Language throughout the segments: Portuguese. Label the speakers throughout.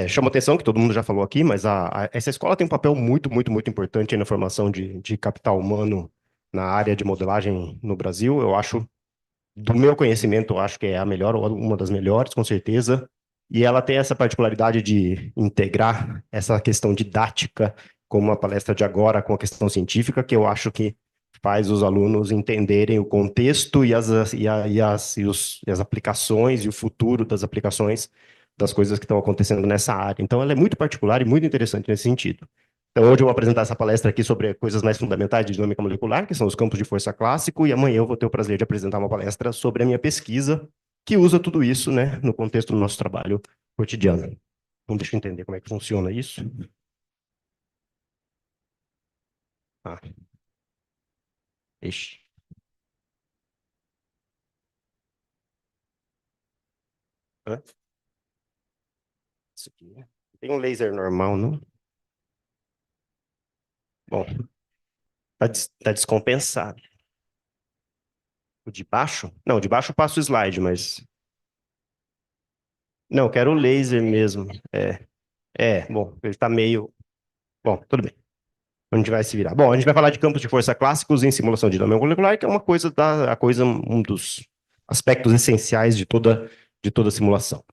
Speaker 1: Chama atenção que todo mundo já falou aqui, mas essa escola tem um papel muito, muito, muito importante na formação de capital humano na área de modelagem no Brasil. Eu acho, do meu conhecimento, eu acho que é a melhor, ou uma das melhores, com certeza. E ela tem essa particularidade de integrar essa questão didática, como a palestra de agora, com a questão científica, que eu acho que faz os alunos entenderem o contexto e as aplicações e o futuro das aplicações das coisas que estão acontecendo nessa área. Então, ela é muito particular e muito interessante nesse sentido. Então, hoje eu vou apresentar essa palestra aqui sobre coisas mais fundamentais de dinâmica molecular, que são os campos de força clássico, e amanhã eu vou ter o prazer de apresentar uma palestra sobre a minha pesquisa, que usa tudo isso, né, no contexto do nosso trabalho cotidiano. Então, deixa eu entender como é que funciona isso. Ah, ixi. Hã? Isso aqui, né? Tem um laser normal, não? Bom, tá descompensado. O de baixo? Não, o de baixo eu passo o slide, mas... Não, eu quero o laser mesmo. Bom, ele tá meio... Bom, tudo bem. A gente vai se virar. Bom, a gente vai falar de campos de força clássicos em simulação de dinâmica molecular, que é uma coisa um dos aspectos essenciais de toda simulação.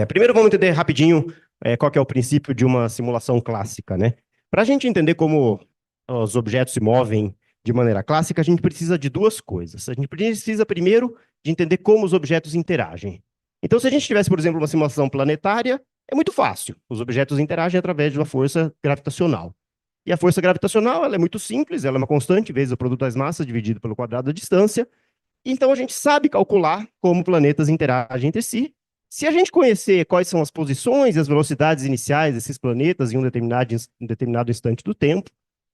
Speaker 1: Primeiro vamos entender rapidinho qual que é o princípio de uma simulação clássica, né? Para a gente entender como os objetos se movem de maneira clássica, a gente precisa de duas coisas. A gente precisa primeiro de entender como os objetos interagem. Então, se a gente tivesse, por exemplo, uma simulação planetária, é muito fácil. Os objetos interagem através de uma força gravitacional. E a força gravitacional, ela é muito simples, ela é uma constante vezes o produto das massas dividido pelo quadrado da distância. Então a gente sabe calcular como planetas interagem entre si. Se a gente conhecer quais são as posições e as velocidades iniciais desses planetas em um determinado instante do tempo,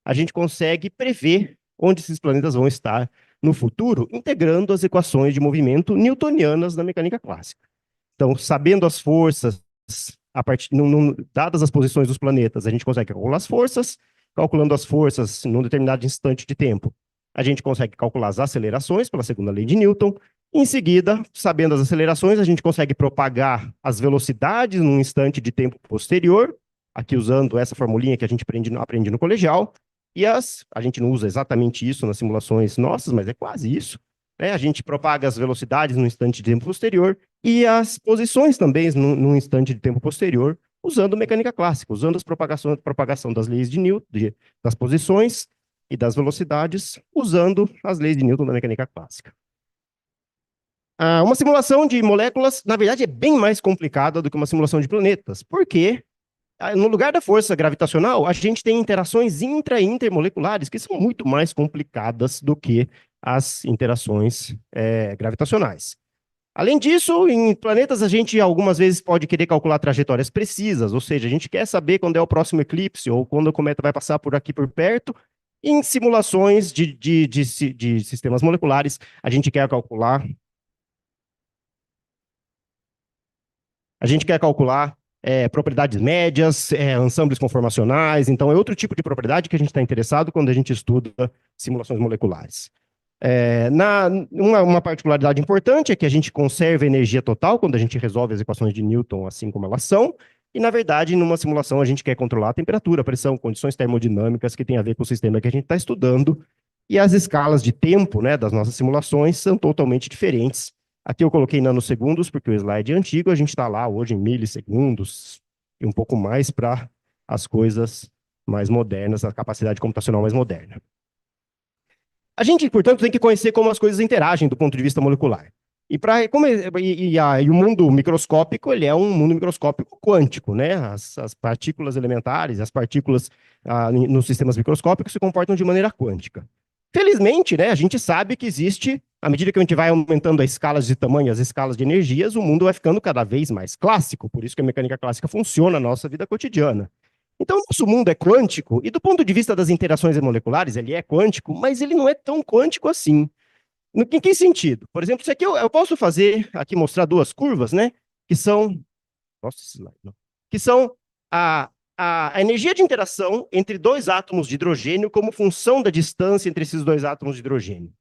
Speaker 1: a gente consegue prever onde esses planetas vão estar no futuro, integrando as equações de movimento newtonianas da mecânica clássica. Então, sabendo as forças, dadas as posições dos planetas, a gente consegue calcular as forças, calculando as forças num determinado instante de tempo, a gente consegue calcular as acelerações pela segunda lei de Newton. Em seguida, sabendo as acelerações, a gente consegue propagar as velocidades num instante de tempo posterior, aqui usando essa formulinha que a gente aprende no colegial, a gente não usa exatamente isso nas simulações nossas, mas é quase isso. A gente propaga as velocidades num instante de tempo posterior e as posições também num instante de tempo posterior, usando mecânica clássica, usando a propagação das leis de Newton, das posições e das velocidades, usando as leis de Newton da mecânica clássica. Uma simulação de moléculas, na verdade, é bem mais complicada do que uma simulação de planetas, porque no lugar da força gravitacional, a gente tem interações intra e intermoleculares que são muito mais complicadas do que as interações gravitacionais. Além disso, em planetas a gente algumas vezes pode querer calcular trajetórias precisas, ou seja, a gente quer saber quando é o próximo eclipse ou quando o cometa vai passar por aqui por perto. Em simulações de sistemas moleculares, a gente quer calcular propriedades médias, ensembles conformacionais, então é outro tipo de propriedade que a gente está interessado quando a gente estuda simulações moleculares. Uma particularidade importante é que a gente conserva energia total quando a gente resolve as equações de Newton assim como elas são, e na verdade, numa simulação a gente quer controlar a temperatura, a pressão, condições termodinâmicas que tem a ver com o sistema que a gente está estudando, e as escalas de tempo, né, das nossas simulações são totalmente diferentes. Aqui eu coloquei nanosegundos, porque o slide é antigo, a gente está lá hoje em milissegundos, e um pouco mais para as coisas mais modernas, a capacidade computacional mais moderna. A gente, portanto, tem que conhecer como as coisas interagem do ponto de vista molecular. E o mundo microscópico, ele é um mundo microscópico quântico, né? As partículas elementares, as partículas nos sistemas microscópicos se comportam de maneira quântica. Felizmente, né, a gente sabe que existe, à medida que a gente vai aumentando as escalas de tamanho, as escalas de energias, o mundo vai ficando cada vez mais clássico, por isso que a mecânica clássica funciona na nossa vida cotidiana. Então, o nosso mundo é quântico, e do ponto de vista das interações moleculares, ele é quântico, mas ele não é tão quântico assim. Em que sentido? Por exemplo, isso aqui eu posso fazer, aqui mostrar duas curvas, né? Que são, nossa, slide, não. Que são a energia de interação entre dois átomos de hidrogênio como função da distância entre esses dois átomos de hidrogênio.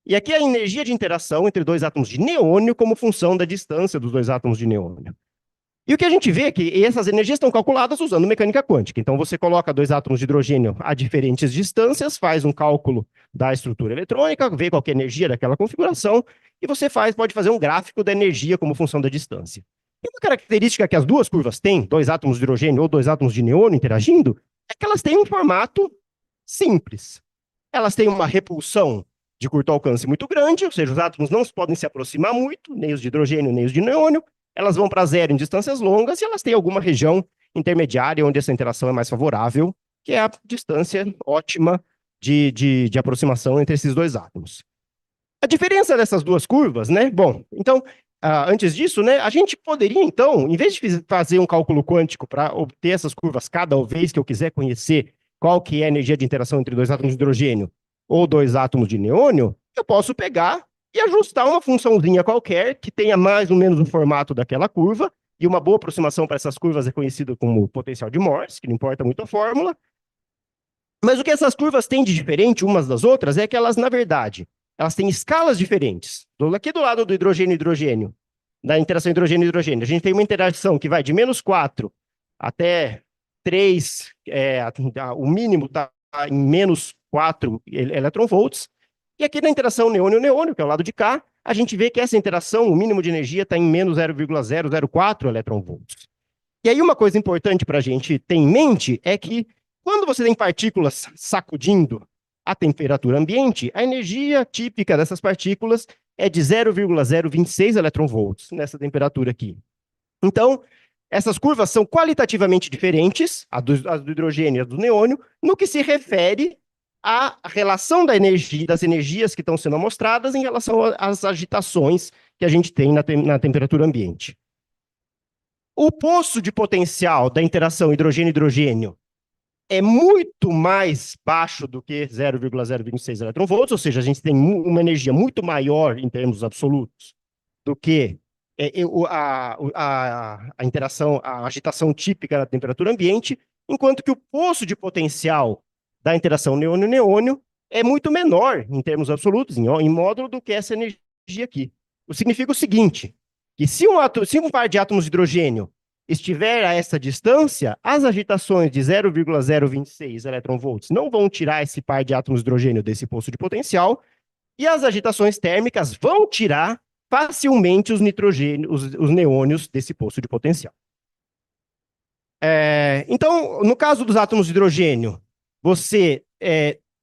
Speaker 1: E aqui a energia de interação entre dois átomos de neônio como função da distância dos dois átomos de neônio. E o que a gente vê é que essas energias estão calculadas usando mecânica quântica. Então, você coloca dois átomos de hidrogênio a diferentes distâncias, faz um cálculo da estrutura eletrônica, vê qual que é a energia daquela configuração, e você pode fazer um gráfico da energia como função da distância. E uma característica que as duas curvas têm, dois átomos de hidrogênio ou dois átomos de neônio interagindo, é que elas têm um formato simples. Elas têm uma repulsão de curto alcance muito grande, ou seja, os átomos não podem se aproximar muito, nem os de hidrogênio, nem os de neônio, elas vão para zero em distâncias longas e elas têm alguma região intermediária onde essa interação é mais favorável, que é a distância ótima de aproximação entre esses dois átomos. A diferença dessas duas curvas, né? Bom, então, antes disso, né, a gente poderia, então, em vez de fazer um cálculo quântico para obter essas curvas cada vez que eu quiser conhecer qual que é a energia de interação entre dois átomos de hidrogênio ou dois átomos de neônio, eu posso pegar e ajustar uma funçãozinha qualquer que tenha mais ou menos o formato daquela curva, e uma boa aproximação para essas curvas é conhecido como potencial de Morse, que não importa muito a fórmula. Mas o que essas curvas têm de diferente umas das outras é que elas, na verdade, elas têm escalas diferentes. Aqui do lado do hidrogênio-hidrogênio, da interação hidrogênio-hidrogênio, a gente tem uma interação que vai de -4 até 3, o mínimo está em -4 eletronvolts, e aqui na interação neônio-neônio, que é o lado de cá, a gente vê que essa interação, o mínimo de energia está em menos 0,004 eletronvolts. E aí uma coisa importante para a gente ter em mente é que quando você tem partículas sacudindo a temperatura ambiente, a energia típica dessas partículas é de 0,026 eletronvolts nessa temperatura aqui. Então, essas curvas são qualitativamente diferentes, a do hidrogênio e a do neônio, no que se refere à relação da energia, das energias que estão sendo amostradas em relação às agitações que a gente tem na temperatura ambiente. O poço de potencial da interação hidrogênio-hidrogênio é muito mais baixo do que 0,026 eletronvolts, ou seja, a gente tem uma energia muito maior em termos absolutos do que a interação, a agitação típica da temperatura ambiente, enquanto que o poço de potencial da interação neônio-neônio é muito menor em termos absolutos, em módulo, do que essa energia aqui. O que significa o seguinte, que se um par de átomos de hidrogênio estiver a essa distância, as agitações de 0,026 eletronvolts não vão tirar esse par de átomos de hidrogênio desse poço de potencial, e as agitações térmicas vão tirar facilmente os neônios desse poço de potencial. Então, no caso dos átomos de hidrogênio, você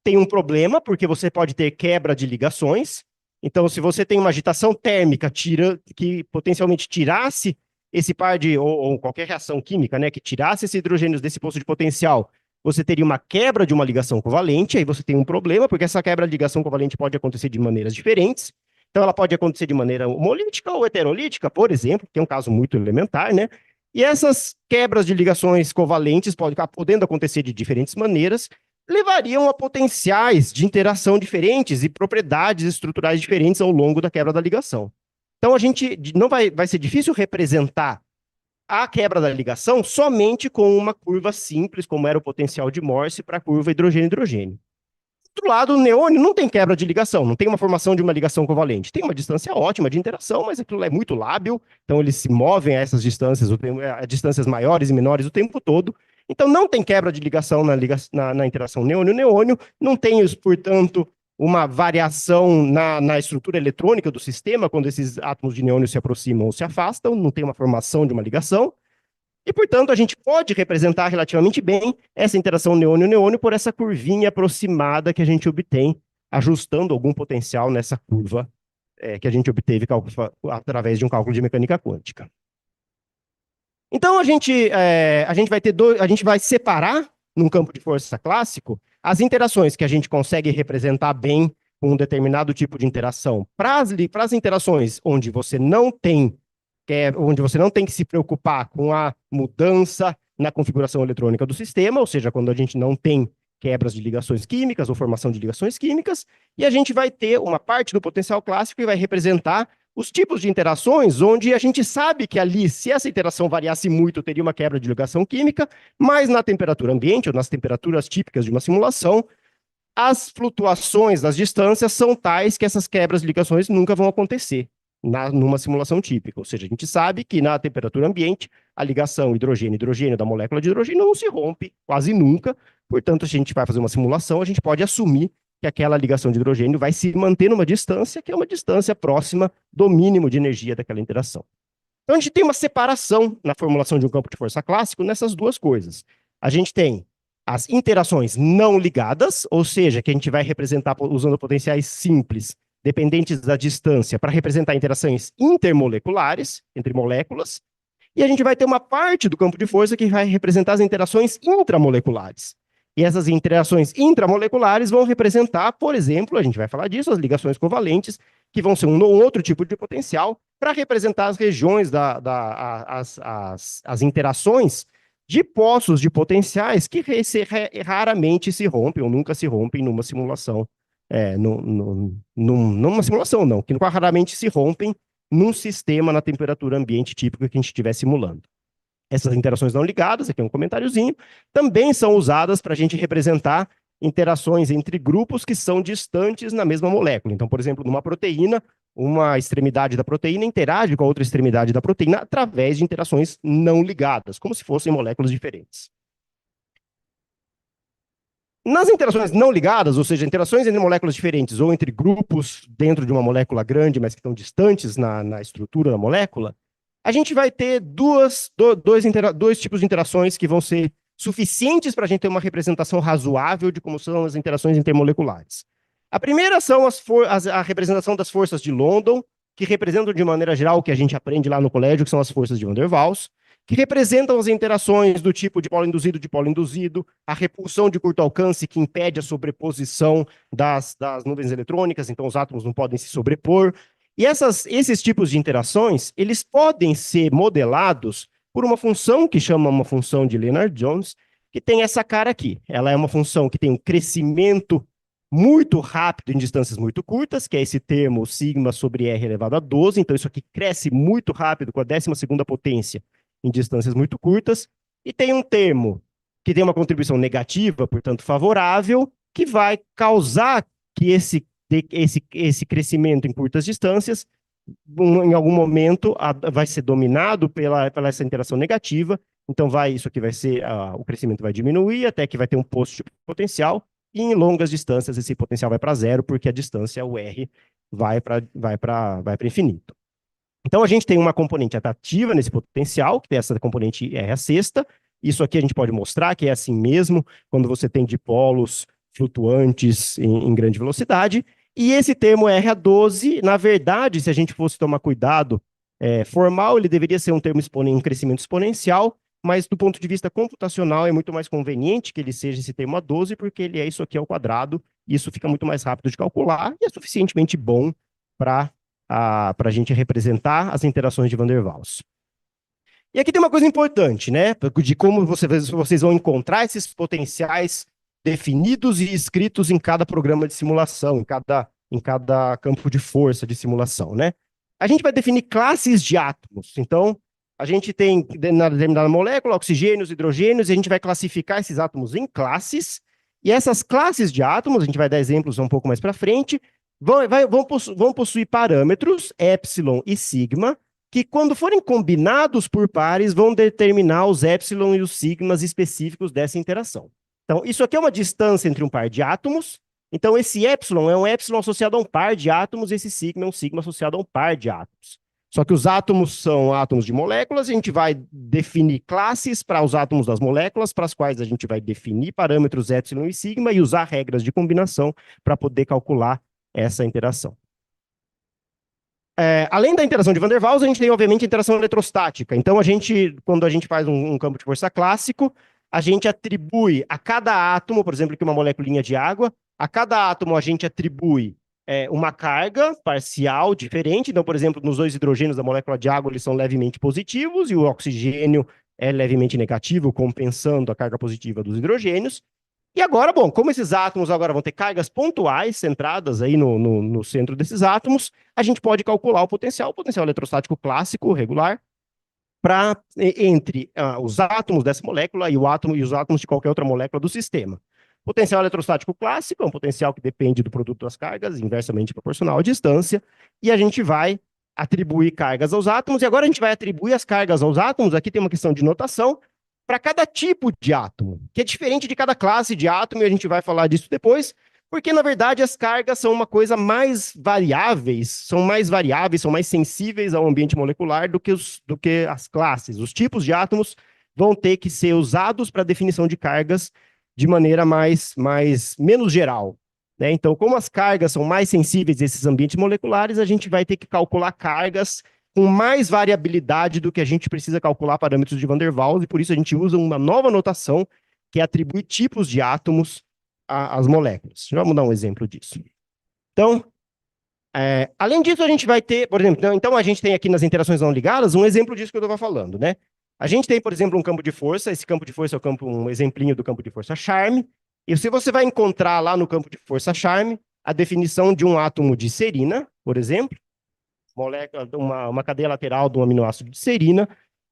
Speaker 1: tem um problema, porque você pode ter quebra de ligações. Então, se você tem uma agitação térmica que potencialmente tirasse esse par ou qualquer reação química, né, que tirasse esses hidrogênios desse poço de potencial, você teria uma quebra de uma ligação covalente, aí você tem um problema, porque essa quebra de ligação covalente pode acontecer de maneiras diferentes. Então, ela pode acontecer de maneira homolítica ou heterolítica, por exemplo, que é um caso muito elementar, né? E essas quebras de ligações covalentes podendo acontecer de diferentes maneiras, levariam a potenciais de interação diferentes e propriedades estruturais diferentes ao longo da quebra da ligação. Então, a gente não vai ser difícil representar a quebra da ligação somente com uma curva simples, como era o potencial de Morse para a curva hidrogênio-hidrogênio. Do outro lado, o neônio não tem quebra de ligação, não tem uma formação de uma ligação covalente. Tem uma distância ótima de interação, mas aquilo é muito lábil, então eles se movem a essas distâncias, a distâncias maiores e menores o tempo todo. Então não tem quebra de ligação na interação neônio-neônio, não tem, portanto, uma variação na estrutura eletrônica do sistema, quando esses átomos de neônio se aproximam ou se afastam, não tem uma formação de uma ligação. E, portanto, a gente pode representar relativamente bem essa interação neônio-neônio por essa curvinha aproximada que a gente obtém, ajustando algum potencial nessa curva que a gente obteve através de um cálculo de mecânica quântica. Então, a gente vai separar, num campo de força clássico, as interações que a gente consegue representar bem com um determinado tipo de interação. Para as interações onde você não tem que se preocupar com a mudança na configuração eletrônica do sistema, ou seja, quando a gente não tem quebras de ligações químicas ou formação de ligações químicas, e a gente vai ter uma parte do potencial clássico que vai representar os tipos de interações onde a gente sabe que ali, se essa interação variasse muito, teria uma quebra de ligação química, mas na temperatura ambiente, ou nas temperaturas típicas de uma simulação, as flutuações das distâncias são tais que essas quebras de ligações nunca vão acontecer. numa simulação típica. Ou seja, a gente sabe que na temperatura ambiente, a ligação hidrogênio-hidrogênio da molécula de hidrogênio não se rompe quase nunca. Portanto, se a gente vai fazer uma simulação, a gente pode assumir que aquela ligação de hidrogênio vai se manter numa distância que é uma distância próxima do mínimo de energia daquela interação. Então, a gente tem uma separação na formulação de um campo de força clássico nessas duas coisas. A gente tem as interações não ligadas, ou seja, que a gente vai representar usando potenciais simples, dependentes da distância, para representar interações intermoleculares, entre moléculas, e a gente vai ter uma parte do campo de força que vai representar as interações intramoleculares. E essas interações intramoleculares vão representar, por exemplo, a gente vai falar disso, as ligações covalentes, que vão ser um outro tipo de potencial, para representar as regiões, as interações de poços de potenciais que raramente se rompem, ou nunca se rompem numa simulação. Numa simulação, não, que raramente se rompem num sistema na temperatura ambiente típica que a gente estiver simulando. Essas interações não ligadas, aqui é um comentáriozinho, também são usadas para a gente representar interações entre grupos que são distantes na mesma molécula. Então, por exemplo, numa proteína, uma extremidade da proteína interage com a outra extremidade da proteína através de interações não ligadas, como se fossem moléculas diferentes. Nas interações não ligadas, ou seja, interações entre moléculas diferentes ou entre grupos dentro de uma molécula grande, mas que estão distantes na estrutura da molécula, a gente vai ter dois tipos de interações que vão ser suficientes para a gente ter uma representação razoável de como são as interações intermoleculares. A primeira são a representação das forças de London, que representam de maneira geral o que a gente aprende lá no colégio, que são as forças de Van der Waals, que representam as interações do tipo de polo induzido, a repulsão de curto alcance que impede a sobreposição das nuvens eletrônicas, então os átomos não podem se sobrepor. E esses tipos de interações, eles podem ser modelados por uma função que chama uma função de Lennard-Jones, que tem essa cara aqui. Ela é uma função que tem um crescimento muito rápido em distâncias muito curtas, que é esse termo sigma sobre r elevado a 12, então isso aqui cresce muito rápido com a 12ª potência em distâncias muito curtas, e tem um termo que tem uma contribuição negativa, portanto favorável, que vai causar que esse crescimento em curtas distâncias, em algum momento, vai ser dominado pela essa interação negativa, então isso aqui vai ser, o crescimento vai diminuir até que vai ter um posto de potencial, e em longas distâncias esse potencial vai para zero, porque a distância, o R, vai para infinito. Então, a gente tem uma componente atrativa nesse potencial, que tem essa componente R a sexta. Isso aqui a gente pode mostrar que é assim mesmo, quando você tem dipolos flutuantes em grande velocidade. E esse termo R a 12, na verdade, se a gente fosse tomar cuidado formal, ele deveria ser um termo um crescimento exponencial, mas do ponto de vista computacional é muito mais conveniente que ele seja esse termo a 12, porque ele é isso aqui ao quadrado, e isso fica muito mais rápido de calcular, e é suficientemente bom para a gente representar as interações de Van der Waals. E aqui tem uma coisa importante, né? De como vocês vão encontrar esses potenciais definidos e escritos em cada programa de simulação, em cada campo de força de simulação, né? A gente vai definir classes de átomos. Então, a gente tem, na determinada molécula, oxigênios, hidrogênios, e a gente vai classificar esses átomos em classes, e essas classes de átomos, a gente vai dar exemplos um pouco mais para frente, vão possuir parâmetros, epsilon e sigma, que quando forem combinados por pares, vão determinar os epsilon e os sigmas específicos dessa interação. Então, isso aqui é uma distância entre um par de átomos, então esse epsilon é um epsilon associado a um par de átomos, esse sigma é um sigma associado a um par de átomos. Só que os átomos são átomos de moléculas, a gente vai definir classes para os átomos das moléculas, para as quais a gente vai definir parâmetros epsilon e sigma e usar regras de combinação para poder calcular essa interação. Além da interação de Van der Waals, a gente tem, obviamente, a interação eletrostática. Então, quando a gente faz um campo de força clássico, a gente atribui a cada átomo, por exemplo, aqui uma moleculinha de água, a cada átomo a gente atribui uma carga parcial diferente. Então, por exemplo, nos dois hidrogênios da molécula de água, eles são levemente positivos, e o oxigênio é levemente negativo, compensando a carga positiva dos hidrogênios. E agora, bom, como esses átomos agora vão ter cargas pontuais centradas aí no centro desses átomos, a gente pode calcular o potencial eletrostático clássico, regular, entre os átomos dessa molécula e os átomos de qualquer outra molécula do sistema. Potencial eletrostático clássico é um potencial que depende do produto das cargas, inversamente proporcional à distância, e a gente vai atribuir cargas aos átomos, e agora a gente vai atribuir as cargas aos átomos, aqui tem uma questão de notação, para cada tipo de átomo, que é diferente de cada classe de átomo, e a gente vai falar disso depois, porque, na verdade, as cargas são uma coisa mais variáveis, são mais sensíveis ao ambiente molecular do que as classes. Os tipos de átomos vão ter que ser usados para definição de cargas de maneira menos geral, né? Então, como as cargas são mais sensíveis a esses ambientes moleculares, a gente vai ter que calcular cargas com mais variabilidade do que a gente precisa calcular parâmetros de Van der Waals, e por isso a gente usa uma nova notação, que é atribuir tipos de átomos às moléculas. Vamos dar um exemplo disso. Então, além disso, a gente vai ter, por exemplo, então a gente tem aqui nas interações não ligadas um exemplo disso que eu estava falando, né? A gente tem, por exemplo, um campo de força, esse campo de força é um exemplinho do campo de força Charme, e se você vai encontrar lá no campo de força Charme a definição de um átomo de serina, por exemplo, uma cadeia lateral de um aminoácido de serina,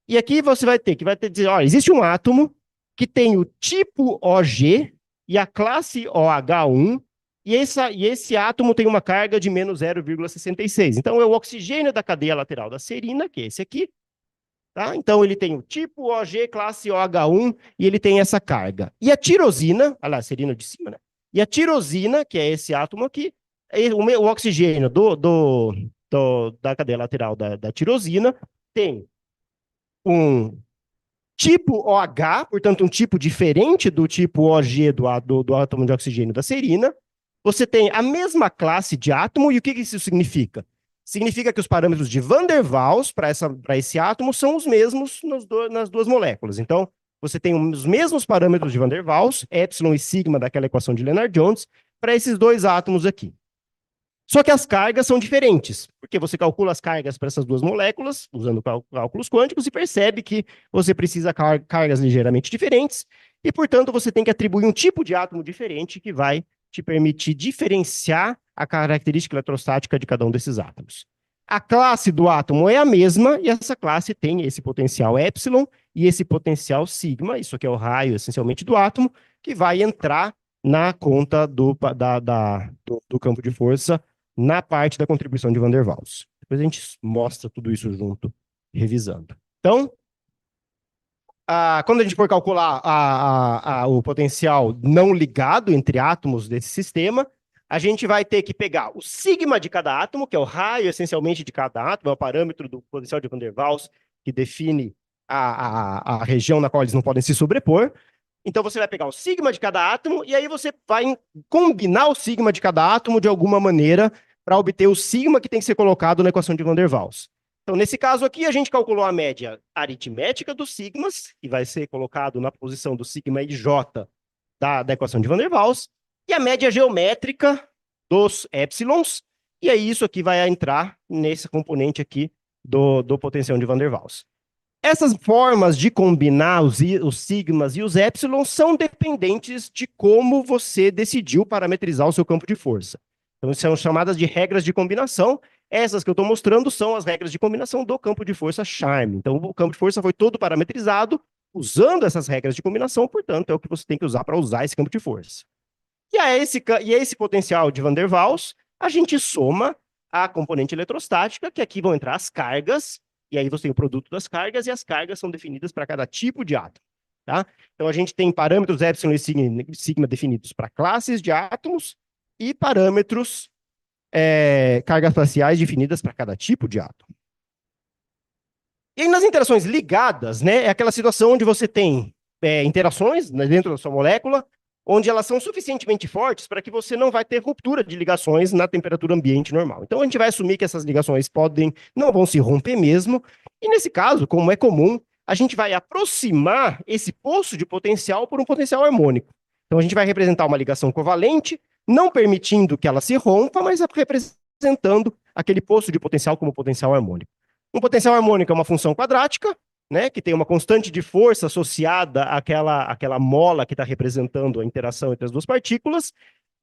Speaker 1: e aqui você vai ter que dizer, olha, existe um átomo que tem o tipo OG e a classe OH1, e esse átomo tem uma carga de menos 0,66. Então, é o oxigênio da cadeia lateral da serina, que é esse aqui, tá? Então, ele tem o tipo OG, classe OH1, e ele tem essa carga. E a tirosina, olha lá, a serina de cima, né? E a tirosina, que é esse átomo aqui, o oxigênio da cadeia lateral da tirosina tem um tipo OH, portanto, um tipo diferente do tipo OG do átomo de oxigênio da serina. Você tem a mesma classe de átomo, e o que isso significa? Significa que os parâmetros de Van der Waals para esse átomo são os mesmos nas duas moléculas. Então, você tem os mesmos parâmetros de Van der Waals, epsilon e sigma daquela equação de Lennard-Jones, para esses dois átomos aqui. Só que as cargas são diferentes, porque você calcula as cargas para essas duas moléculas, usando cálculos quânticos, e percebe que você precisa de cargas ligeiramente diferentes, e, portanto, você tem que atribuir um tipo de átomo diferente que vai te permitir diferenciar a característica eletrostática de cada um desses átomos. A classe do átomo é a mesma, e essa classe tem esse potencial epsilon e esse potencial sigma, isso aqui é o raio, essencialmente, do átomo, que vai entrar na conta do campo de força na parte da contribuição de Van der Waals. Depois a gente mostra tudo isso junto, revisando. Então, quando a gente for calcular o potencial não ligado entre átomos desse sistema, a gente vai ter que pegar o sigma de cada átomo, que é o raio, essencialmente, de cada átomo, é o parâmetro do potencial de Van der Waals, que define a região na qual eles não podem se sobrepor. Então, você vai pegar o sigma de cada átomo, e aí você vai combinar o sigma de cada átomo de alguma maneira para obter o sigma que tem que ser colocado na equação de Van der Waals. Então, nesse caso aqui, a gente calculou a média aritmética dos sigmas, que vai ser colocado na posição do sigma IJ da equação de Van der Waals, e a média geométrica dos épsilons, e aí isso aqui vai entrar nesse componente aqui do potencial de Van der Waals. Essas formas de combinar os sigmas e os épsilons são dependentes de como você decidiu parametrizar o seu campo de força. Então, são chamadas de regras de combinação. Essas que eu estou mostrando são as regras de combinação do campo de força Charme. Então, o campo de força foi todo parametrizado usando essas regras de combinação, portanto, é o que você tem que usar para usar esse campo de força. E a esse potencial de Van der Waals, a gente soma a componente eletrostática, que aqui vão entrar as cargas, e aí você tem o produto das cargas, e as cargas são definidas para cada tipo de átomo. Tá? Então, a gente tem parâmetros epsilon e sigma definidos para classes de átomos, e parâmetros cargas parciais definidas para cada tipo de átomo. E aí, nas interações ligadas, né, é aquela situação onde você tem interações, né, dentro da sua molécula, onde elas são suficientemente fortes para que você não vai ter ruptura de ligações na temperatura ambiente normal. Então, a gente vai assumir que essas ligações não vão se romper mesmo, e nesse caso, como é comum, a gente vai aproximar esse poço de potencial por um potencial harmônico. Então, a gente vai representar uma ligação covalente, não permitindo que ela se rompa, mas representando aquele poço de potencial como potencial harmônico. Um potencial harmônico é uma função quadrática, né, que tem uma constante de força associada àquela mola que está representando a interação entre as duas partículas,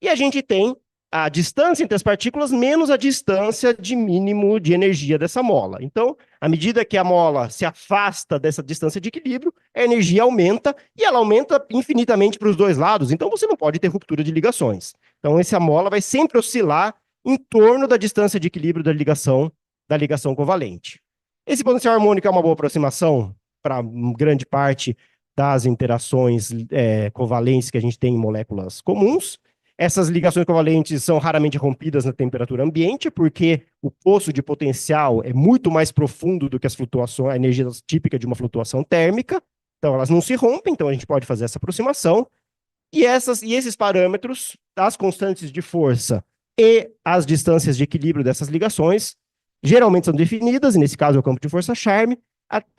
Speaker 1: e a gente tem a distância entre as partículas menos a distância de mínimo de energia dessa mola. Então, à medida que a mola se afasta dessa distância de equilíbrio, a energia aumenta, e ela aumenta infinitamente para os dois lados, então você não pode ter ruptura de ligações. Então, essa mola vai sempre oscilar em torno da distância de equilíbrio da ligação da ligação covalente. Esse potencial harmônico é uma boa aproximação para grande parte das interações covalentes que a gente tem em moléculas comuns. Essas ligações covalentes são raramente rompidas na temperatura ambiente, porque o poço de potencial é muito mais profundo do que as flutuações, a energia típica de uma flutuação térmica. Então, elas não se rompem, então a gente pode fazer essa aproximação. E esses parâmetros, as constantes de força e as distâncias de equilíbrio dessas ligações, geralmente são definidas, e nesse caso é o campo de força-charme,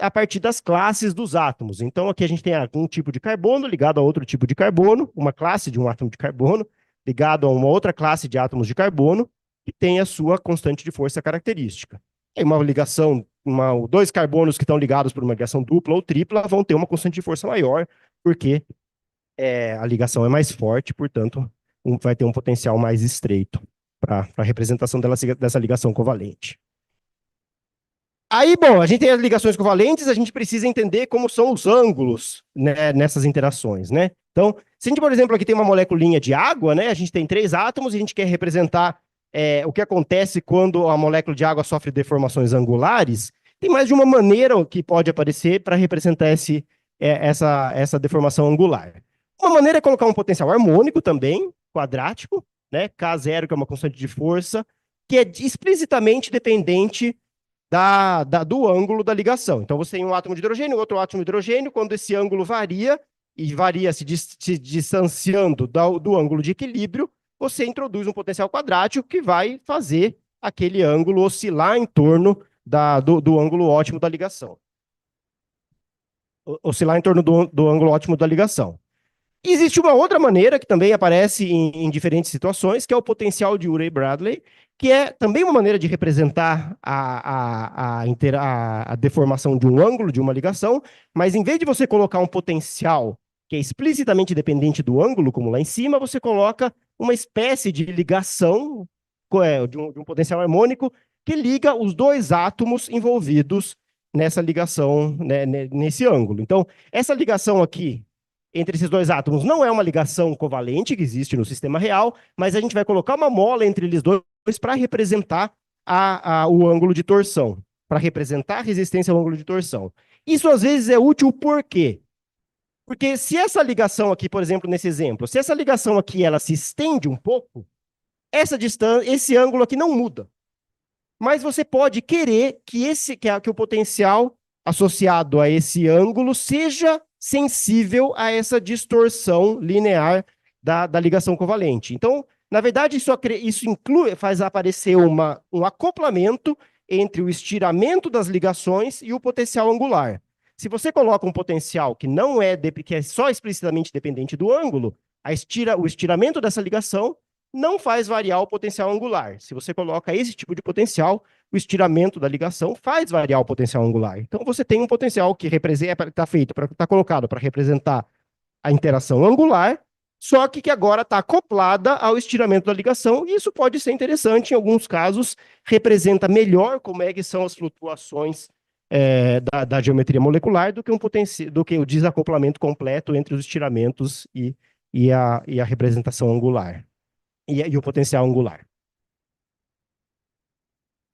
Speaker 1: a partir das classes dos átomos. Então, aqui a gente tem um tipo de carbono ligado a outro tipo de carbono, uma classe de um átomo de carbono, ligado a uma outra classe de átomos de carbono, que tem a sua constante de força característica. E uma ligação, dois carbonos que estão ligados por uma ligação dupla ou tripla vão ter uma constante de força maior, porque a ligação é mais forte, portanto, vai ter um potencial mais estreito para a representação dessa ligação covalente. Aí, bom, a gente tem as ligações covalentes, a gente precisa entender como são os ângulos, né, nessas interações, né? Então, se a gente, por exemplo, aqui tem uma moléculinha de água, né? A gente tem 3 átomos e a gente quer representar o que acontece quando a molécula de água sofre deformações angulares. Tem mais de uma maneira que pode aparecer para representar essa deformação angular. Uma maneira é colocar um potencial harmônico também, quadrático, né? K0, que é uma constante de força, que é explicitamente dependente do ângulo da ligação. Então, você tem um átomo de hidrogênio, outro átomo de hidrogênio, quando esse ângulo varia, e varia se distanciando do ângulo de equilíbrio, você introduz um potencial quadrático que vai fazer aquele ângulo oscilar em torno do ângulo ótimo da ligação. Oscilar em torno do ângulo ótimo da ligação. E existe uma outra maneira que também aparece em diferentes situações, que é o potencial de Urey-Bradley, que é também uma maneira de representar a deformação de um ângulo, de uma ligação, mas em vez de você colocar um potencial que é explicitamente dependente do ângulo, como lá em cima, você coloca uma espécie de ligação de um potencial harmônico que liga os dois átomos envolvidos nessa ligação, né, nesse ângulo. Então, essa ligação aqui entre esses dois átomos não é uma ligação covalente que existe no sistema real, mas a gente vai colocar uma mola entre eles dois para representar o ângulo de torção, para representar a resistência ao ângulo de torção. Isso às vezes é útil por quê? Porque se essa ligação aqui, por exemplo, nesse exemplo, se essa ligação aqui ela se estende um pouco, esse ângulo aqui não muda. Mas você pode querer que o potencial associado a esse ângulo seja sensível a essa distorção linear da ligação covalente. Então, na verdade, isso faz aparecer um acoplamento entre o estiramento das ligações e o potencial angular. Se você coloca um potencial que que é só explicitamente dependente do ângulo, o estiramento dessa ligação não faz variar o potencial angular. Se você coloca esse tipo de potencial, o estiramento da ligação faz variar o potencial angular. Então, você tem um potencial que está colocado para representar a interação angular, só que agora está acoplada ao estiramento da ligação, e isso pode ser interessante, em alguns casos, representa melhor como é que são as flutuações da geometria molecular do que o desacoplamento completo entre os estiramentos e a representação angular. E o potencial angular.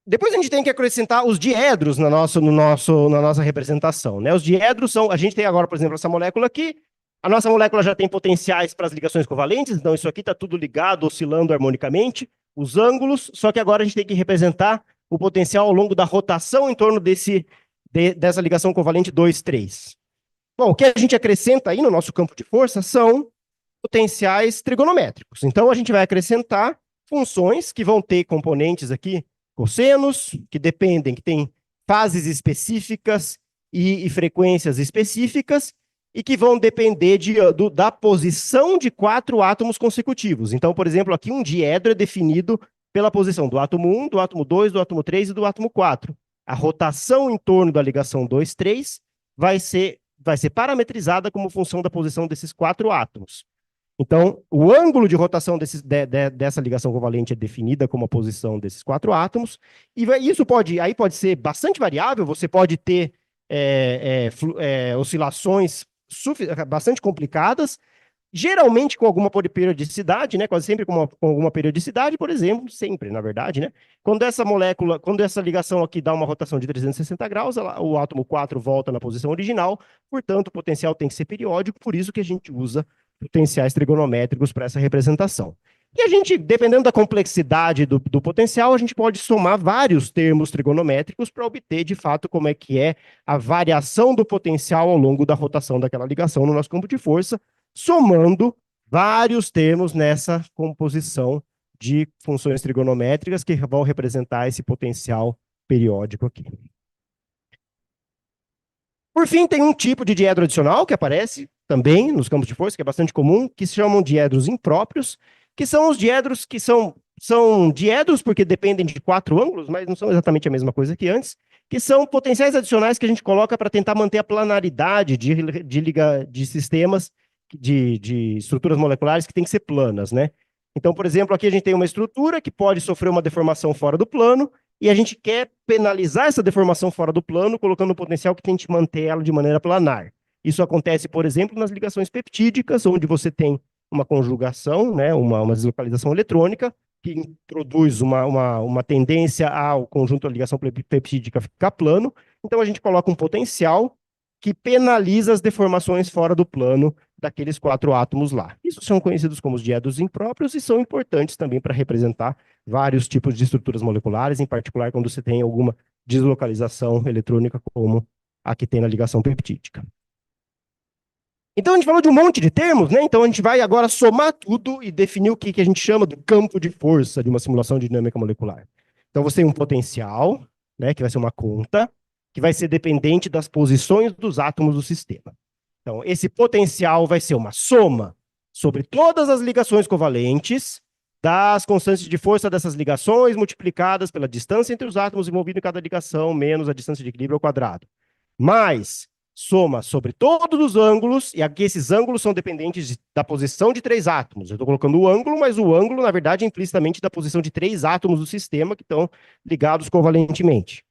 Speaker 1: Depois a gente tem que acrescentar os diedros na nossa representação, né? Os diedros são, a gente tem agora, por exemplo, essa molécula aqui, a nossa molécula já tem potenciais para as ligações covalentes, então isso aqui está tudo ligado, oscilando harmonicamente, os ângulos, só que agora a gente tem que representar o potencial ao longo da rotação em torno dessa ligação covalente 2, 3. Bom, o que a gente acrescenta aí no nosso campo de força são potenciais trigonométricos. Então, a gente vai acrescentar funções que vão ter componentes aqui, cossenos, que têm fases específicas e frequências específicas, e que vão depender da posição de 4 átomos consecutivos. Então, por exemplo, aqui um diedro é definido pela posição do átomo 1, do átomo 2, do átomo 3 e do átomo 4. A rotação em torno da ligação 2, 3 vai ser parametrizada como função da posição desses 4 átomos. Então, o ângulo de rotação dessa ligação covalente é definida como a posição desses 4 átomos, e isso pode ser bastante variável, você pode ter oscilações bastante complicadas, geralmente com alguma periodicidade, né? Quase sempre com alguma periodicidade, por exemplo, sempre, na verdade, né? Quando essa ligação aqui dá uma rotação de 360 graus, o átomo 4 volta na posição original, portanto, o potencial tem que ser periódico, por isso que a gente usa potenciais trigonométricos para essa representação. E a gente, dependendo da complexidade do potencial, a gente pode somar vários termos trigonométricos para obter, de fato, como é que é a variação do potencial ao longo da rotação daquela ligação no nosso campo de força, somando vários termos nessa composição de funções trigonométricas que vão representar esse potencial periódico aqui. Por fim, tem um tipo de diedro adicional que aparece também nos campos de força, que é bastante comum, que se chamam diedros impróprios, que são os diedros que são diedros porque dependem de 4 ângulos, mas não são exatamente a mesma coisa que antes, que são potenciais adicionais que a gente coloca para tentar manter a planaridade de sistemas, de estruturas moleculares que têm que ser planas, né? Então, por exemplo, aqui a gente tem uma estrutura que pode sofrer uma deformação fora do plano, e a gente quer penalizar essa deformação fora do plano, colocando um potencial que tente manter ela de maneira planar. Isso acontece, por exemplo, nas ligações peptídicas, onde você tem uma conjugação, né, uma deslocalização eletrônica, que introduz uma tendência ao conjunto da ligação peptídica ficar plano. Então, a gente coloca um potencial que penaliza as deformações fora do plano daqueles 4 átomos lá. Isso são conhecidos como os diedros impróprios e são importantes também para representar vários tipos de estruturas moleculares, em particular quando você tem alguma deslocalização eletrônica, como a que tem na ligação peptídica. Então, a gente falou de um monte de termos, né? Então, a gente vai agora somar tudo e definir o que a gente chama do campo de força de uma simulação de dinâmica molecular. Então, você tem um potencial, né, que vai ser uma conta, que vai ser dependente das posições dos átomos do sistema. Então, esse potencial vai ser uma soma sobre todas as ligações covalentes das constantes de força dessas ligações multiplicadas pela distância entre os átomos envolvidos em cada ligação, menos a distância de equilíbrio ao quadrado. Mais soma sobre todos os ângulos, e aqui esses ângulos são dependentes da posição de 3 átomos. Eu estou colocando o ângulo, mas o ângulo, na verdade, é implicitamente da posição de 3 átomos do sistema que estão ligados covalentemente.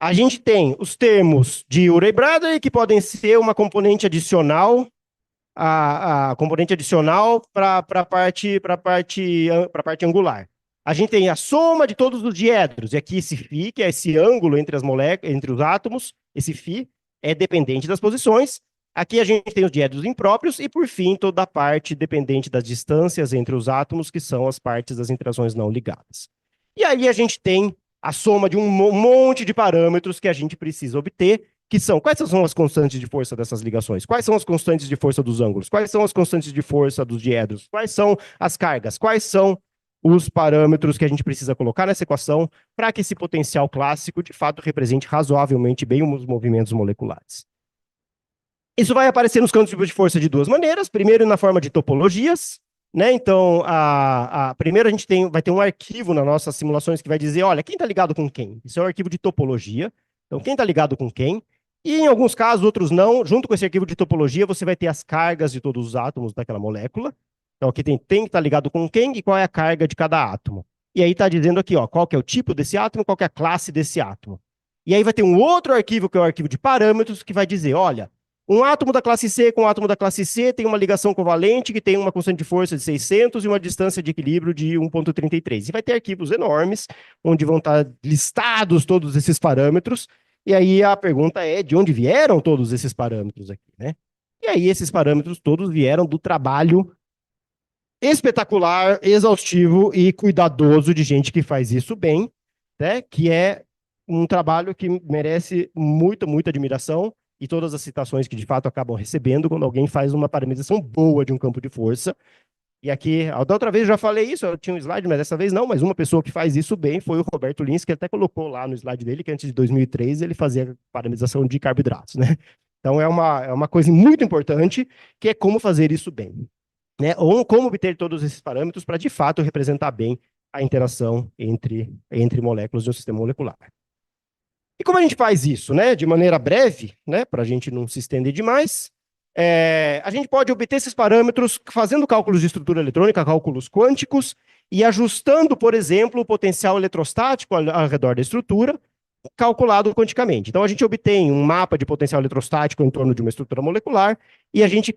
Speaker 1: A gente tem os termos de Urey-Bradley, que podem ser uma componente adicional, a componente adicional para a parte angular. A gente tem a soma de todos os diedros, e aqui esse φ, que é esse ângulo entre entre os átomos, esse φ é dependente das posições. Aqui a gente tem os diedros impróprios, e por fim, toda a parte dependente das distâncias entre os átomos, que são as partes das interações não ligadas. E aí a gente tem a soma de um monte de parâmetros que a gente precisa obter, que são, quais são as constantes de força dessas ligações? Quais são as constantes de força dos ângulos? Quais são as constantes de força dos diedros? Quais são as cargas? Quais são os parâmetros que a gente precisa colocar nessa equação para que esse potencial clássico, de fato, represente razoavelmente bem os movimentos moleculares? Isso vai aparecer nos campos de força de 2 maneiras. Primeiro, na forma de topologias, né? Então, primeiro a gente vai ter um arquivo nas nossas simulações que vai dizer, olha, quem está ligado com quem? Isso é um arquivo de topologia. Então, quem está ligado com quem? E em alguns casos, outros não. Junto com esse arquivo de topologia, você vai ter as cargas de todos os átomos daquela molécula. Então, aqui tem que estar ligado com quem e qual é a carga de cada átomo. E aí está dizendo aqui, ó, qual que é o tipo desse átomo, qual que é a classe desse átomo. E aí vai ter um outro arquivo, que é o arquivo de parâmetros, que vai dizer, olha, um átomo da classe C com um átomo da classe C tem uma ligação covalente que tem uma constante de força de 600 e uma distância de equilíbrio de 1,33. E vai ter arquivos enormes, onde vão estar listados todos esses parâmetros. E aí a pergunta é, de onde vieram todos esses parâmetros aqui, né? E aí esses parâmetros todos vieram do trabalho espetacular, exaustivo e cuidadoso de gente que faz isso bem, né? Que é um trabalho que merece muita, muita admiração, e todas as citações que de fato acabam recebendo quando alguém faz uma parametrização boa de um campo de força. E aqui, da outra vez eu já falei isso, eu tinha um slide, mas dessa vez não, mas uma pessoa que faz isso bem foi o Roberto Lins, que até colocou lá no slide dele que antes de 2003 ele fazia parametrização de carboidratos, né? Então é uma coisa muito importante, que é como fazer isso bem, né? Ou como obter todos esses parâmetros para de fato representar bem a interação entre moléculas de um sistema molecular. E como a gente faz isso, né? De maneira breve, né? Para a gente não se estender demais, a gente pode obter esses parâmetros fazendo cálculos de estrutura eletrônica, cálculos quânticos, e ajustando, por exemplo, o potencial eletrostático ao redor da estrutura, calculado quanticamente. Então, a gente obtém um mapa de potencial eletrostático em torno de uma estrutura molecular e a gente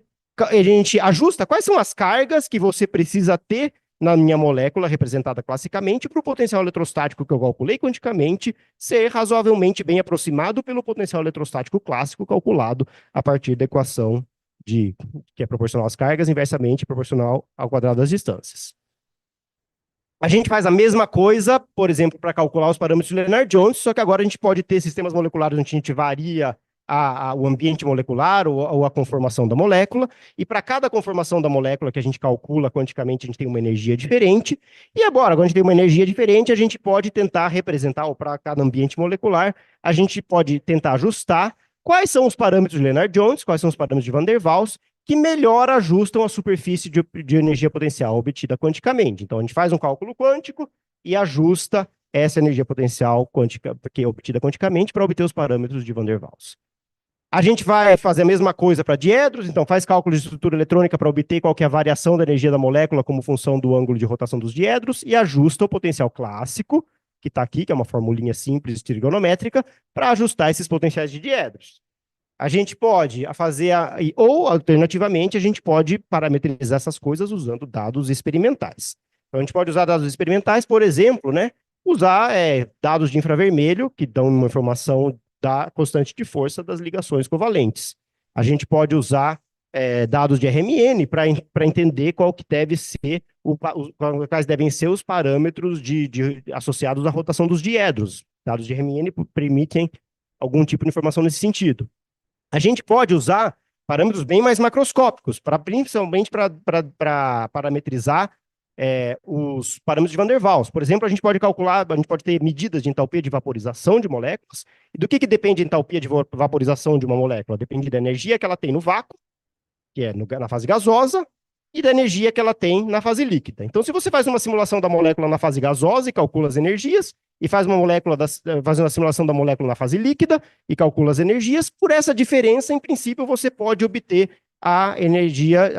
Speaker 1: ajusta quais são as cargas que você precisa ter na minha molécula, representada classicamente, para o potencial eletrostático que eu calculei quanticamente ser razoavelmente bem aproximado pelo potencial eletrostático clássico calculado a partir da equação que é proporcional às cargas, inversamente proporcional ao quadrado das distâncias. A gente faz a mesma coisa, por exemplo, para calcular os parâmetros de Lennard-Jones, só que agora a gente pode ter sistemas moleculares onde a gente varia o ambiente molecular ou a conformação da molécula, e para cada conformação da molécula que a gente calcula quanticamente, a gente tem uma energia diferente, e agora, quando a gente tem uma energia diferente, a gente pode tentar representar, ou para cada ambiente molecular, a gente pode tentar ajustar quais são os parâmetros de Lennard-Jones, quais são os parâmetros de Van der Waals, que melhor ajustam a superfície de energia potencial obtida quanticamente. Então, a gente faz um cálculo quântico e ajusta essa energia potencial quântica, que é obtida quanticamente para obter os parâmetros de Van der Waals. A gente vai fazer a mesma coisa para diedros, então faz cálculo de estrutura eletrônica para obter qual que é a variação da energia da molécula como função do ângulo de rotação dos diedros e ajusta o potencial clássico, que está aqui, que é uma formulinha simples trigonométrica, para ajustar esses potenciais de diedros. A gente pode fazer, ou alternativamente, a gente pode parametrizar essas coisas usando dados experimentais. Então, a gente pode usar dados experimentais, por exemplo, né, usar dados de infravermelho, que dão uma informação da constante de força das ligações covalentes. A gente pode usar dados de RMN para entender qual que deve ser, quais devem ser os parâmetros associados à rotação dos diedros. Dados de RMN permitem algum tipo de informação nesse sentido. A gente pode usar parâmetros bem mais macroscópicos, principalmente para parametrizar os parâmetros de Van der Waals. Por exemplo, a gente pode calcular, a gente pode ter medidas de entalpia de vaporização de moléculas. E do que depende a entalpia de vaporização de uma molécula? Depende da energia que ela tem no vácuo, que é na fase gasosa, e da energia que ela tem na fase líquida. Então, se você faz uma simulação da molécula na fase gasosa e calcula as energias, e faz uma simulação da molécula na fase líquida e calcula as energias, por essa diferença, em princípio, você pode obter a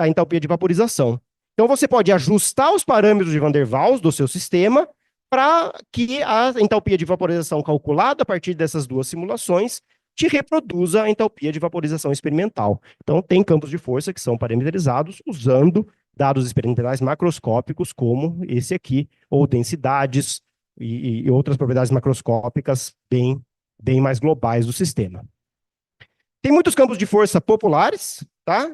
Speaker 1: entalpia de vaporização. Então, você pode ajustar os parâmetros de Van der Waals do seu sistema para que a entalpia de vaporização calculada a partir dessas duas simulações te reproduza a entalpia de vaporização experimental. Então, tem campos de força que são parametrizados usando dados experimentais macroscópicos, como esse aqui, ou densidades e outras propriedades macroscópicas bem mais globais do sistema. Tem muitos campos de força populares, tá?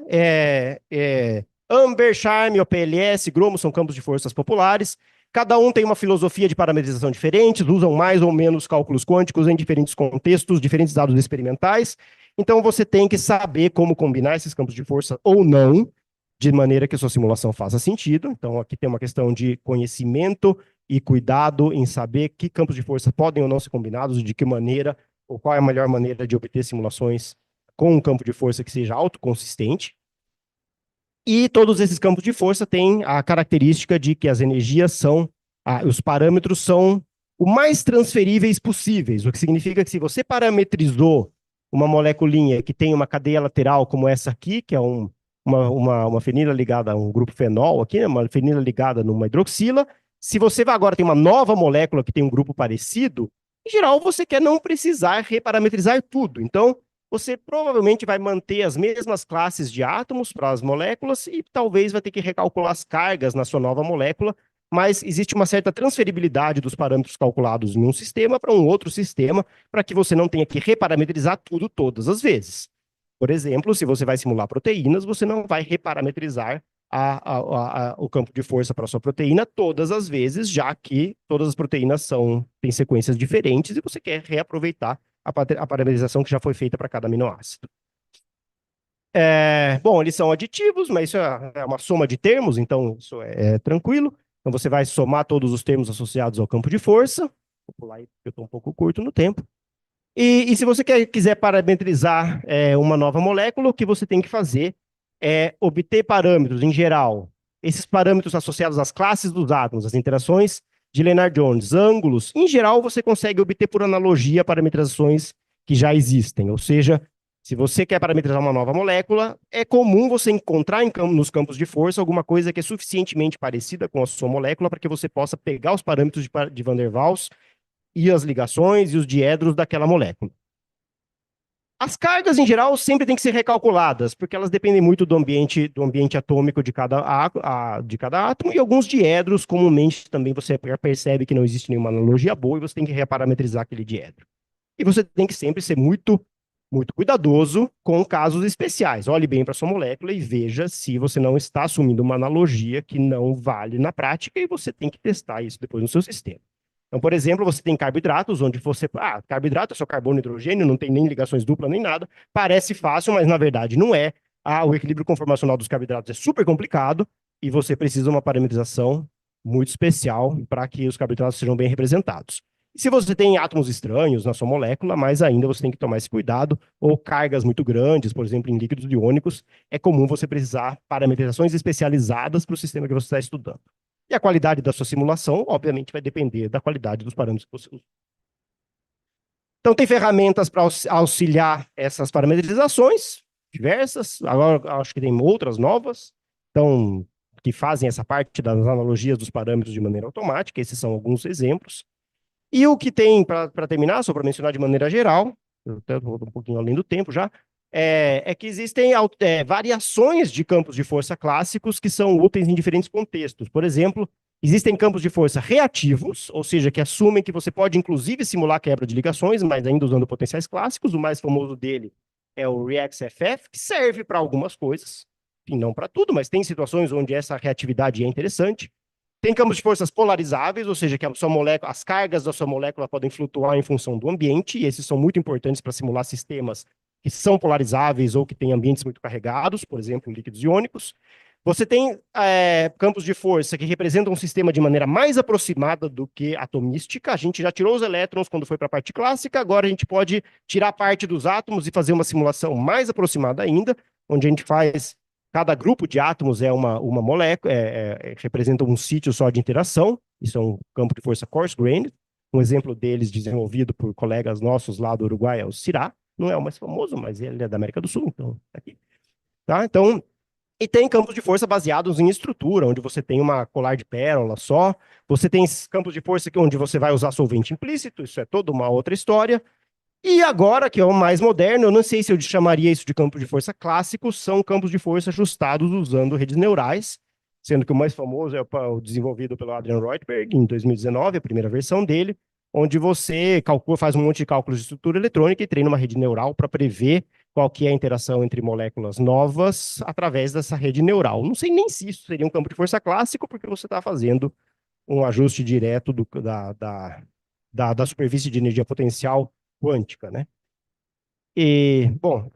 Speaker 1: Amber, Charme, OPLS, Gromo são campos de forças populares. Cada um tem uma filosofia de parametrização diferente, usam mais ou menos cálculos quânticos em diferentes contextos, diferentes dados experimentais. Então, você tem que saber como combinar esses campos de força ou não, de maneira que a sua simulação faça sentido. Então, aqui tem uma questão de conhecimento e cuidado em saber que campos de força podem ou não ser combinados, de que maneira, ou qual é a melhor maneira de obter simulações com um campo de força que seja autoconsistente. E todos esses campos de força têm a característica de que as energias os parâmetros são o mais transferíveis possíveis, o que significa que se você parametrizou uma moleculinha que tem uma cadeia lateral como essa aqui, que é uma fenila ligada a um grupo fenol aqui, né, uma fenila ligada numa hidroxila, se você agora tem uma nova molécula que tem um grupo parecido, em geral você quer não precisar reparametrizar tudo. Então, você provavelmente vai manter as mesmas classes de átomos para as moléculas e talvez vai ter que recalcular as cargas na sua nova molécula, mas existe uma certa transferibilidade dos parâmetros calculados em um sistema para um outro sistema, para que você não tenha que reparametrizar tudo todas as vezes. Por exemplo, se você vai simular proteínas, você não vai reparametrizar o campo de força para a sua proteína todas as vezes, já que todas as proteínas têm sequências diferentes e você quer reaproveitar a parametrização que já foi feita para cada aminoácido. Bom, eles são aditivos, mas isso é uma soma de termos, então isso é tranquilo. Então você vai somar todos os termos associados ao campo de força. Vou pular aí, porque eu estou um pouco curto no tempo. E se você quiser parametrizar uma nova molécula, o que você tem que fazer é obter parâmetros, em geral, esses parâmetros associados às classes dos átomos, as interações de Lennard-Jones, ângulos, em geral, você consegue obter por analogia parametrizações que já existem. Ou seja, se você quer parametrizar uma nova molécula, é comum você encontrar nos campos de força alguma coisa que é suficientemente parecida com a sua molécula para que você possa pegar os parâmetros de Van der Waals e as ligações e os diedros daquela molécula. As cargas, em geral, sempre têm que ser recalculadas, porque elas dependem muito do ambiente atômico de cada átomo, e alguns diedros, comumente, também você percebe que não existe nenhuma analogia boa, e você tem que reparametrizar aquele diedro. E você tem que sempre ser muito cuidadoso com casos especiais. Olhe bem para sua molécula e veja se você não está assumindo uma analogia que não vale na prática, e você tem que testar isso depois no seu sistema. Então, por exemplo, você tem carboidratos, onde você. Carboidrato é só carbono e hidrogênio, não tem nem ligações duplas nem nada. Parece fácil, mas na verdade não é. O equilíbrio conformacional dos carboidratos é super complicado e você precisa de uma parametrização muito especial para que os carboidratos sejam bem representados. E se você tem átomos estranhos na sua molécula, mais ainda você tem que tomar esse cuidado, ou cargas muito grandes, por exemplo, em líquidos iônicos, é comum você precisar parametrizações especializadas para o sistema que você está estudando. E a qualidade da sua simulação, obviamente, vai depender da qualidade dos parâmetros que você usa. Então, tem ferramentas para auxiliar essas parametrizações, diversas. Agora, acho que tem outras novas, então, que fazem essa parte das analogias dos parâmetros de maneira automática. Esses são alguns exemplos. E o que tem, para terminar, só para mencionar de maneira geral, eu até vou um pouquinho além do tempo já, que existem variações de campos de força clássicos que são úteis em diferentes contextos. Por exemplo, existem campos de força reativos, ou seja, que assumem que você pode inclusive simular quebra de ligações, mas ainda usando potenciais clássicos. O mais famoso dele é o ReaxFF, que serve para algumas coisas, e não para tudo, mas tem situações onde essa reatividade é interessante. Tem campos de forças polarizáveis, ou seja, que as cargas da sua molécula podem flutuar em função do ambiente, e esses são muito importantes para simular sistemas que são polarizáveis ou que têm ambientes muito carregados, por exemplo, líquidos iônicos. Você tem campos de força que representam um sistema de maneira mais aproximada do que atomística. A gente já tirou os elétrons quando foi para a parte clássica, agora a gente pode tirar parte dos átomos e fazer uma simulação mais aproximada ainda, onde a gente faz. Cada grupo de átomos é uma molécula, representa um sítio só de interação. Isso é um campo de força coarse-grained. Um exemplo deles, desenvolvido por colegas nossos lá do Uruguai, é o CIRA. Não é o mais famoso, mas ele é da América do Sul, então tá aqui. Tá? Então, e tem campos de força baseados em estrutura, onde você tem uma colar de pérola só. Você tem campos de força onde você vai usar solvente implícito, isso é toda uma outra história. E agora, que é o mais moderno, eu não sei se eu chamaria isso de campo de força clássico, são campos de força ajustados usando redes neurais, sendo que o mais famoso é o desenvolvido pelo Adrian Reuteberg, em 2019, a primeira versão dele, onde você faz um monte de cálculos de estrutura eletrônica e treina uma rede neural para prever qual que é a interação entre moléculas novas através dessa rede neural. Não sei nem se isso seria um campo de força clássico, porque você está fazendo um ajuste direto da superfície de energia potencial quântica, né? E, bom,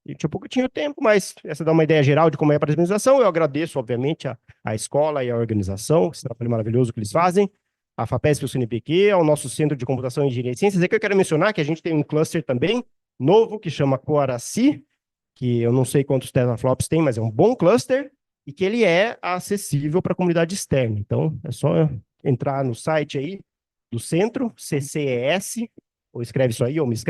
Speaker 1: tinha um pouco tinha tempo, mas essa dá uma ideia geral de como é a parametrização. Eu agradeço, obviamente, a escola e a organização, esse trabalho maravilhoso que eles fazem, a FAPESP e o CNPq, ao nosso Centro de Computação e Engenharia de Ciências. É que eu quero mencionar que a gente tem um cluster também, novo, que chama Coaraci, que eu não sei quantos teraflops tem, mas é um bom cluster, e que ele é acessível para a comunidade externa. Então, é só entrar no site aí do centro, CCES, ou escreve isso aí, ou me escreve